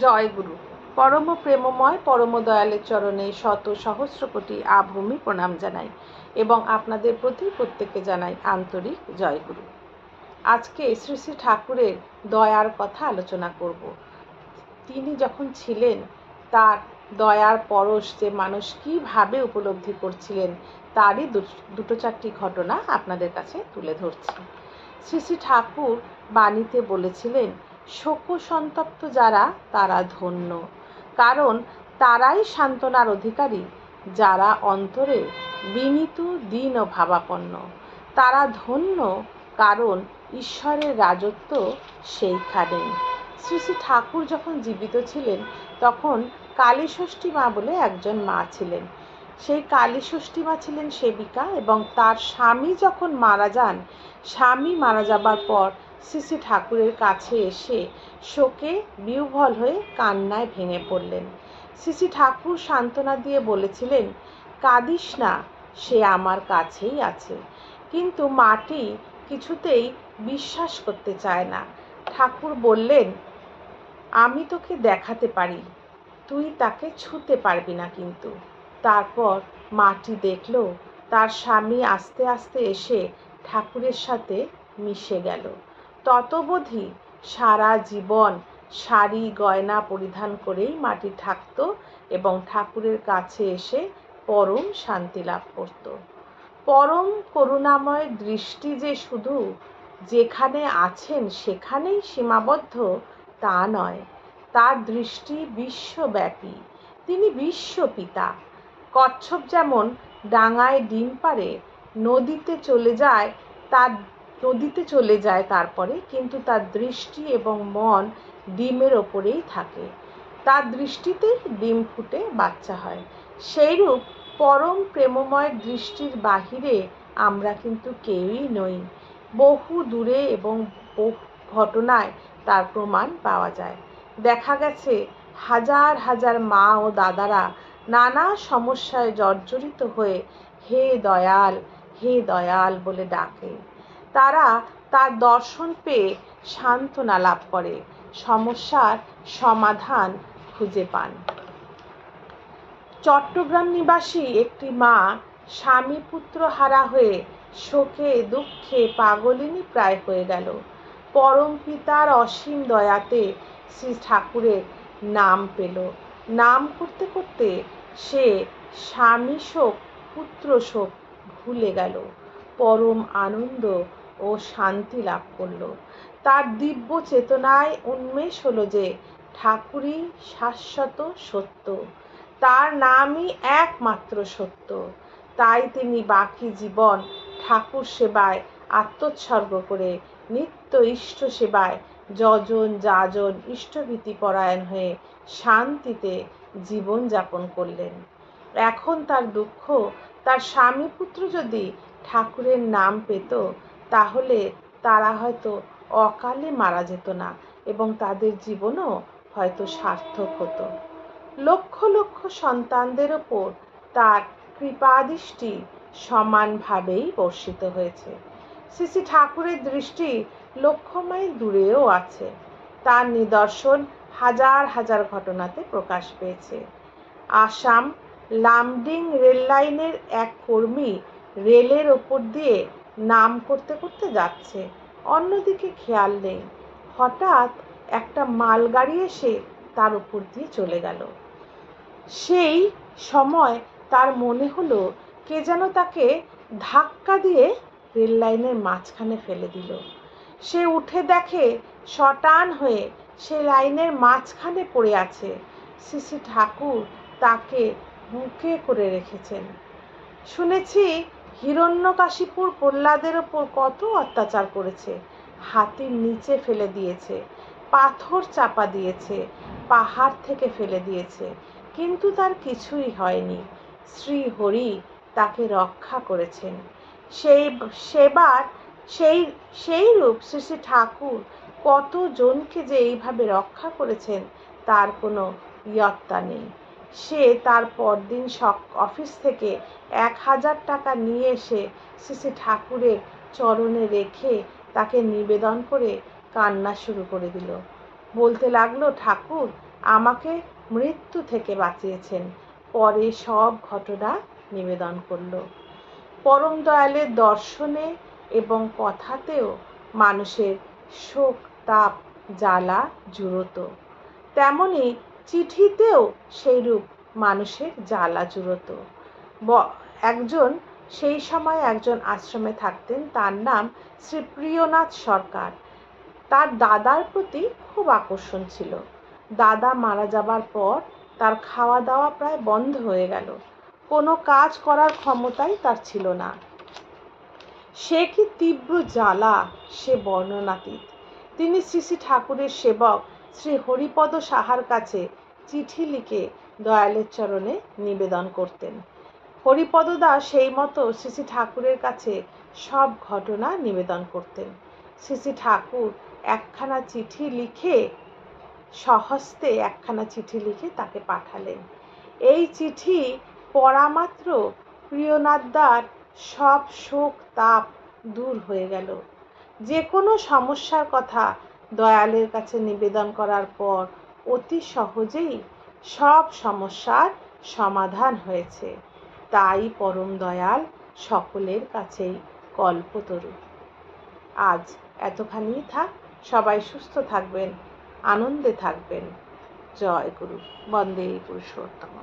জয় গুরু। পরম প্রেমময় পরম দয়ালের চরণে শত সহস্র কোটি আভূমি প্রণাম জানাই এবং আপনাদের প্রতি প্রত্যেককে জানাই আন্তরিক জয় গুরু। আজকে শ্রী শ্রী ঠাকুরের দয়ার কথা আলোচনা করব। তিনি যখন ছিলেন তার দয়ার পরশ যে মানুষ কীভাবে উপলব্ধি করছিলেন তারই দুটো চারটি ঘটনা আপনাদের কাছে তুলে ধরছি। শ্রী শ্রী ঠাকুর বাণীতে বলেছিলেন, শোক সন্তপ্ত যারা তারা ধন্য, কারণ তারাই সান্ত্বনার অধিকারী যারা অন্তরে বিনীত দীন ও ভাবাপন্ন। তারা ধন্য কারণ ঈশ্বরের রাজত্ব সেইখানেই। শ্রী শ্রী ঠাকুর যখন জীবিত ছিলেন তখন কালীষষ্ঠী মা বলে একজন মা ছিলেন। সেই কালীষষ্ঠী মা ছিলেন সেবিকা এবং তার স্বামী যখন মারা যান, স্বামী মারা যাবার পর শ্রী শ্রী ঠাকুরের কাছে এসে শোকে বিহ্বল হয়ে কান্নায় ভেঙে পড়লেন। শ্রী শ্রী ঠাকুর সান্ত্বনা দিয়ে বলেছিলেন, কাঁদিস না, সে আমার কাছেই আছে। কিন্তু মাটি কিছুতেই বিশ্বাস করতে চায় না। ঠাকুর বললেন, আমি তোকে দেখাতে পারি, তুই তাকে ছুঁতে পারবি না। কিন্তু তারপর মাটি দেখল তার স্বামী আস্তে আস্তে এসে ঠাকুরের সাথে মিশে গেল। ততবধি সারা জীবন শাড়ি গয়না পরিধান করেই মাটি থাকত এবং ঠাকুরের কাছে এসে পরম শান্তি লাভ করত। পরম করুণাময় দৃষ্টি যে শুধু যেখানে আছেন সেখানেই সীমাবদ্ধ তা নয়, তার দৃষ্টি বিশ্বব্যাপী। তিনি বিশ্বপিতা। কচ্ছপ যেমন ডাঙায় ডিম পাড়ে নদীতে চলে যায় তারপরে, কিন্তু তার দৃষ্টি এবং মন ডিমের ওপরেই থাকে। তার দৃষ্টিতেই ডিম ফুটে বাচ্চা হয়। সেইরূপ পরম প্রেমময় দৃষ্টির বাহিরে আমরা কিন্তু কেউই নই। বহু দূরে এবং বহু ঘটনায় তার প্রমাণ পাওয়া যায়। দেখা গেছে হাজার হাজার মা ও দাদারা নানা সমস্যায় জর্জরিত হয়ে হে দয়াল, হে দয়াল বলে ডাকে। তারা তার দর্শন পেয়ে সান্ত্বনা লাভ করে, সমস্যার সমাধান খুঁজে পান। চট্টগ্রাম নিবাসী একটি মা স্বামী পুত্র হারা হয়ে শোকে দুঃখে পাগলিনী প্রায় হয়ে গেল। পরম পিতার অসীম দয়াতে শ্রী ঠাকুরের নাম পেল। নাম করতে করতে সে স্বামী শোক পুত্র শোক ভুলে গেল, পরম আনন্দ ও শান্তি লাভ করল। তার দিব্য চেতনায় উন্মেষ হলো যে ঠাকুরই শাশ্বত সত্য, তার নামই একমাত্র সত্য। তাই তিনি বাকি জীবন ঠাকুর সেবায় আত্মোৎসর্গ করে নিত্য ইষ্ট সেবায় যজন যাজন ইষ্টভীতি পরায়ণ হয়ে শান্তিতে জীবন যাপন করলেন। এখন তার দুঃখ, তার স্বামী পুত্র যদি ঠাকুরের নাম পেত তাহলে তারা হয়তো অকালে মারা যেত না এবং তাদের জীবনও হয়তো সার্থক হতো। লক্ষ লক্ষ সন্তানদের ওপর তার কৃপাদৃষ্টি সমানভাবেই বর্ষিত হয়েছে। শ্রী শ্রী ঠাকুরের দৃষ্টি লক্ষ মাইল দূরেও আছে। তার নিদর্শন হাজার হাজার ঘটনাতে প্রকাশ পেয়েছে। আসাম লামডিং রেল লাইনের এক কর্মী রেলের ওপর দিয়ে নাম করতে করতে যাচ্ছে, অন্যদিকে খেয়াল নেই। হঠাৎ একটা মালগাড়ি এসে তার উপর দিয়ে চলে গেল। সেই সময় তার মনে হলো কে যেন তাকে ধাক্কা দিয়ে রেল লাইনের মাঝখানে ফেলে দিল। সে উঠে দেখে শটান হয়ে সে লাইনের মাঝখানে পড়ে আছে। শ্রী শ্রী ঠাকুর তাকে বুকে করে রেখেছেন। শুনেছি হিরণ্যকাশিপুর প্রহ্লাদের ওপর কত অত্যাচার করেছে, হাতির নিচে ফেলে দিয়েছে, পাথর চাপা দিয়েছে, পাহাড় থেকে ফেলে দিয়েছে, কিন্তু তার কিছুই হয়নি। শ্রী হরি তাকে রক্ষা করেছেন। সেই রূপ শ্রী শ্রী ঠাকুর কতজনকে যে এইভাবে রক্ষা করেছেন তার কোনো ইয়ত্তা নেই। সে তার পরদিন অফিস থেকে 1000 টাকা নিয়ে এসে শ্রী শ্রী ঠাকুরের চরণে রেখে তাকে নিবেদন করে কান্না শুরু করে দিল। বলতে লাগলো, ঠাকুর আমাকে মৃত্যু থেকে বাঁচিয়েছেন। পরে সব ঘটনা নিবেদন করল। পরম দয়ালের দর্শনে এবং কথাতেও মানুষের শোক তাপ জ্বালা জুড়ত, তেমনি চিঠিতেও সেইরূপ মানুষের জ্বালা জুড়ত। সেই সময় একজন আশ্রমে থাকতেন, তার নাম শ্রী প্রিয়নাথ সরকার। তার দাদার প্রতি খুব আকর্ষণ ছিল। দাদা মারা যাবার পর তার খাওয়া দাওয়া প্রায় বন্ধ হয়ে গেল। কোনো কাজ করার ক্ষমতাই তার ছিল না। সে কি তীব্র জ্বালা, সে বর্ণনাতীত। তিনি শ্রী শ্রী ঠাকুরের সেবক শ্রী হরিপদ সাহার কাছে চিঠি লিখে দয়ালের চরণে নিবেদন করতেন। হরিপদদা সেই মতো শ্রী শ্রী ঠাকুরের কাছে সব ঘটনা নিবেদন করতেন। শ্রী শ্রী ঠাকুর স্বহস্তে একখানা চিঠি লিখে তাকে পাঠালেন। এই চিঠি পড়া মাত্র প্রিয়নাথদার সব শোক তাপ দূর হয়ে গেল। যে কোনো সমস্যার কথা দয়ালের কাছে নিবেদন করার পর অতি সহজেই সব সমস্যার সমাধান হয়েছে। তাই পরম দয়াল সকলের কাছেই কল্পতরু। আজ এতখানি থাক। সবাই সুস্থ থাকবেন, আনন্দে থাকবেন। জয় গুরু। বন্দে পুরুষোত্তম।